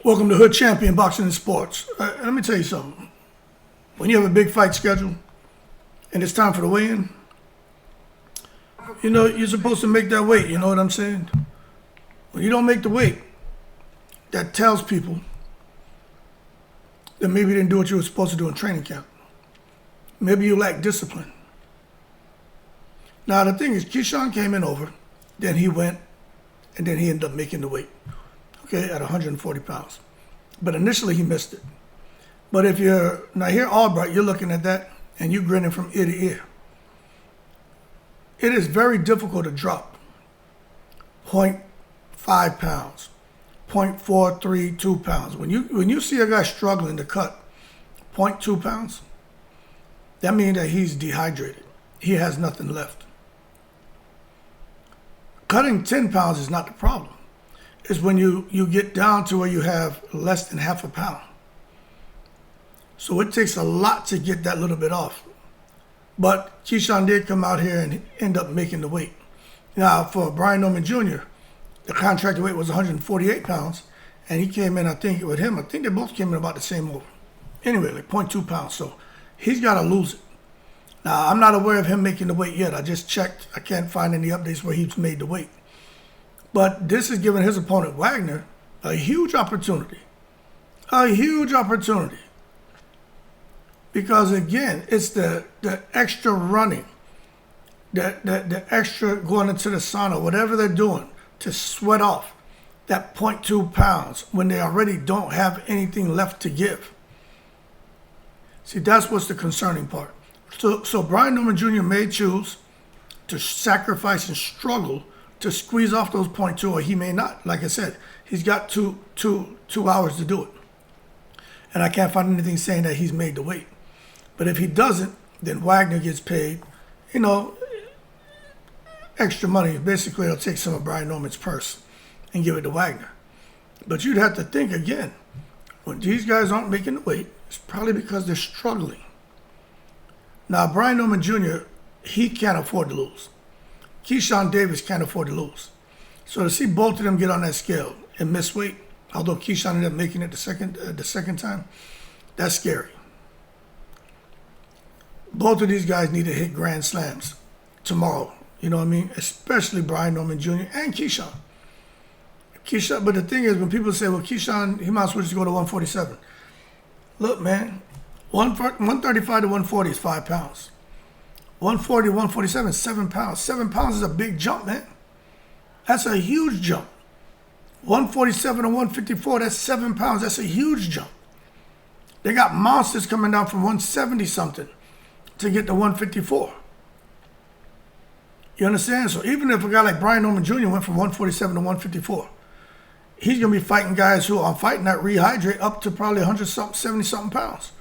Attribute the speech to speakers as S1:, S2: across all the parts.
S1: Welcome to Hood Champion Boxing and Sports. Let me tell you something. When you have a big fight schedule and it's time for the weigh-in, you know, you're supposed to make that weight. You know what I'm saying? When you don't make the weight, that tells people that maybe you didn't do what you were supposed to do in training camp. Maybe you lack discipline. Now, the thing is, Keyshawn came in over, then he went, and then he ended up making the weight. Okay, at 140 pounds. But initially he missed it. But if you're, now here Albright, you're looking at that and you're grinning from ear to ear. It is very difficult to drop 0.5 pounds, 0.432 pounds. When you see a guy struggling to cut 0.2 pounds, that means that he's dehydrated. He has nothing left. Cutting 10 pounds is not the problem. Is when you get down to where you have less than half a pound. So it takes a lot to get that little bit off. But Keyshawn did come out here and end up making the weight. Now, for Brian Norman Jr., the contracted weight was 148 pounds, and he came in, I think they both came in about the same over. Anyway, like 0.2 pounds. So he's got to lose it. Now, I'm not aware of him making the weight yet. I just checked. I can't find any updates where he's made the weight. But this is giving his opponent, Wagner, a huge opportunity. A huge opportunity. Because, again, it's the extra running, the extra going into the sauna, whatever they're doing, to sweat off that 0.2 pounds when they already don't have anything left to give. See, that's what's the concerning part. So Brian Norman Jr. may choose to sacrifice and struggle to squeeze off those 0.2, or he may not. Like I said, he's got two hours to do it. And I can't find anything saying that he's made the weight. But if he doesn't, then Wagner gets paid, you know, extra money. Basically, he'll take some of Brian Norman's purse and give it to Wagner. But you'd have to think again, when these guys aren't making the weight, it's probably because they're struggling. Now, Brian Norman Jr., he can't afford to lose. Keyshawn Davis can't afford to lose. So to see both of them get on that scale and miss weight, although Keyshawn ended up making it the second time, that's scary. Both of these guys need to hit grand slams tomorrow. You know what I mean? Especially Brian Norman Jr. and Keyshawn. But the thing is, when people say, well, Keyshawn, he might as well just go to 147. Look, man, 135 to 140 is 5 pounds. 140, 147, 7 pounds. 7 pounds is a big jump, man. That's a huge jump. 147 to 154, that's 7 pounds. That's a huge jump. They got monsters coming down from 170 something to get to 154. You understand? So even if a guy like Brian Norman Jr. went from 147 to 154, he's going to be fighting guys who are fighting that rehydrate up to probably 100 something, 70 something pounds.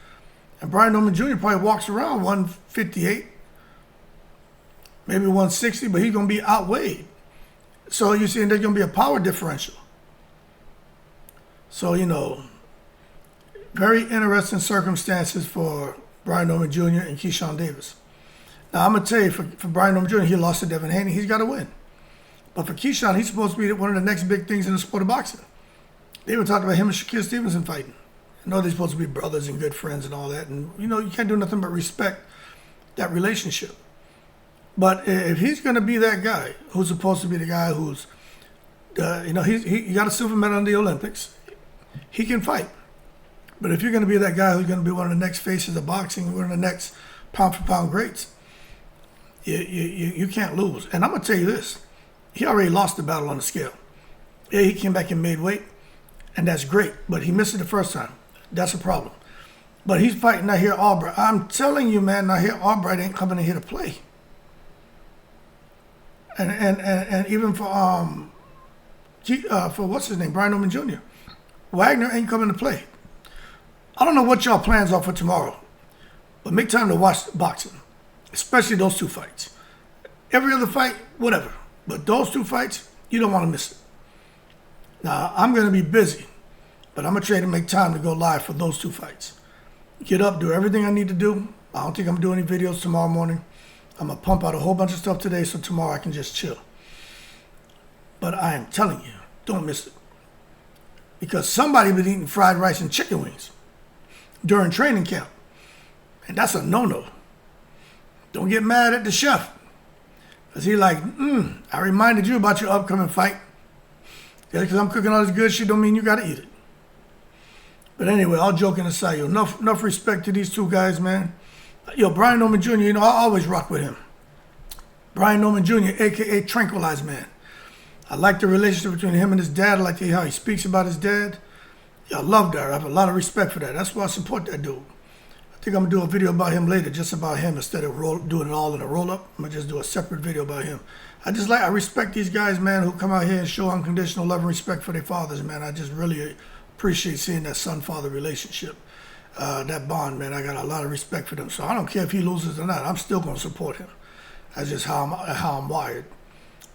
S1: And Brian Norman Jr. probably walks around 158. Maybe 160, but he's going to be outweighed. So you see, there's going to be a power differential. So, you know, very interesting circumstances for Brian Norman Jr. and Keyshawn Davis. Now, I'm going to tell you, for Brian Norman Jr., he lost to Devin Haney. He's got to win. But for Keyshawn, he's supposed to be one of the next big things in the sport of boxing. They even talked about him and Shakur Stevenson fighting. I know they're supposed to be brothers and good friends and all that. And, you know, you can't do nothing but respect that relationship. But if he's going to be that guy who's supposed to be the guy who's, you know, he got a silver medal in the Olympics, he can fight. But if you're going to be that guy who's going to be one of the next faces of boxing, one of the next pound-for-pound greats, you can't lose. And I'm going to tell you this. He already lost the battle on the scale. Yeah, he came back and made weight, and that's great. But he missed it the first time. That's a problem. But he's fighting Nahir Albright. I'm telling you, man, Nahir Albright ain't coming in here to play. And even for what's his name, Brian Norman Jr., Wagner ain't coming to play. I don't know what y'all plans are for tomorrow, but make time to watch boxing, especially those two fights. Every other fight, whatever, but those two fights, you don't want to miss it. Now, I'm going to be busy, but I'm going to try to make time to go live for those two fights. Get up, do everything I need to do. I don't think I'm doing any videos tomorrow morning. I'm going to pump out a whole bunch of stuff today so tomorrow I can just chill. But I am telling you, don't miss it. because somebody been eating fried rice and chicken wings during training camp. And that's a no-no. Don't get mad at the chef. Because he like, I reminded you about your upcoming fight. Just because I'm cooking all this good shit don't mean you got to eat it. But anyway, all joking aside, yo, enough respect to these two guys, man. Yo, Brian Norman Jr., you know, I always rock with him. Brian Norman Jr., a.k.a. Tranquilized Man. I like the relationship between him and his dad. I like to hear how he speaks about his dad. Yeah, I love that. I have a lot of respect for that. That's why I support that dude. I think I'm going to do a video about him later, just about him, instead of doing it all in a roll-up. I'm going to just do a separate video about him. I respect these guys, man, who come out here and show unconditional love and respect for their fathers, man. I just really appreciate seeing that son-father relationship, that bond, man. I got a lot of respect for them. So I don't care if he loses or not. I'm still going to support him. That's just how I'm wired.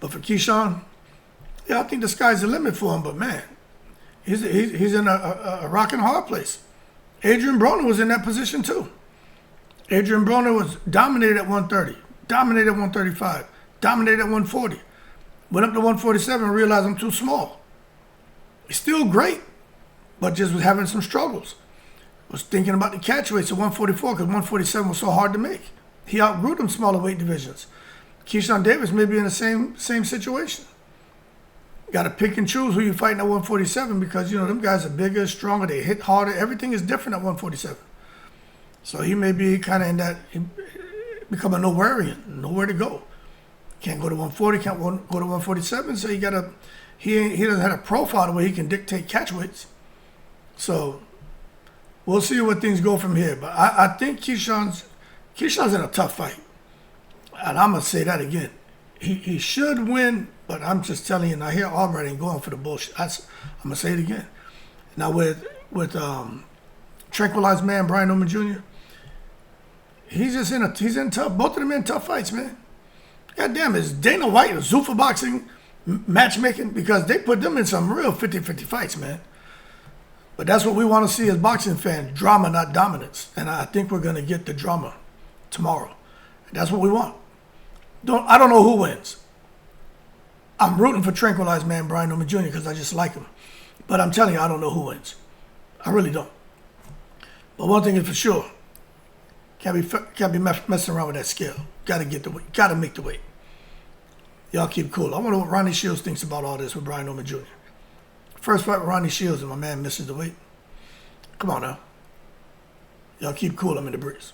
S1: But for Keyshawn, yeah, I think the sky's the limit for him. But, man, he's in a rock and hard place. Adrian Broner was in that position too. Adrian Broner was dominated at 130, dominated at 135, dominated at 140. Went up to 147 and realized I'm too small. He's still great, but just was having some struggles. Was thinking about the catch weights at 144 because 147 was so hard to make. He outgrew them smaller weight divisions. Keyshawn Davis may be in the same situation. Got to pick and choose who you fighting at 147 because, you know, them guys are bigger, stronger, they hit harder. Everything is different at 147. So he may be kind of in that, become a nowhere to go. Can't go to 140, can't go to 147. So he doesn't have a profile where he can dictate catch weights. So we'll see where things go from here. But I think Keyshawn's in a tough fight. And I'm going to say that again. He should win, but I'm just telling you, now here Albright ain't going for the bullshit. I'm going to say it again. Now with Tranquilized Man, Brian Norman Jr., he's in tough, both of them in tough fights, man. God damn, is Dana White or Zuffa Boxing matchmaking? Because they put them in some real 50-50 fights, man. But that's what we want to see as boxing fans, drama, not dominance. And I think we're going to get the drama tomorrow. That's what we want. I don't know who wins. I'm rooting for Tranquilized Man Brian Norman Jr. because I just like him. But I'm telling you, I don't know who wins. I really don't. But one thing is for sure, can't be messing around with that scale. Got to get the weight. Got to make the weight. Y'all keep cool. I wonder what Ronnie Shields thinks about all this with Brian Norman Jr. First fight with Ronnie Shields and my man misses the weight. Come on now. Y'all keep cool. I'm in the breeze.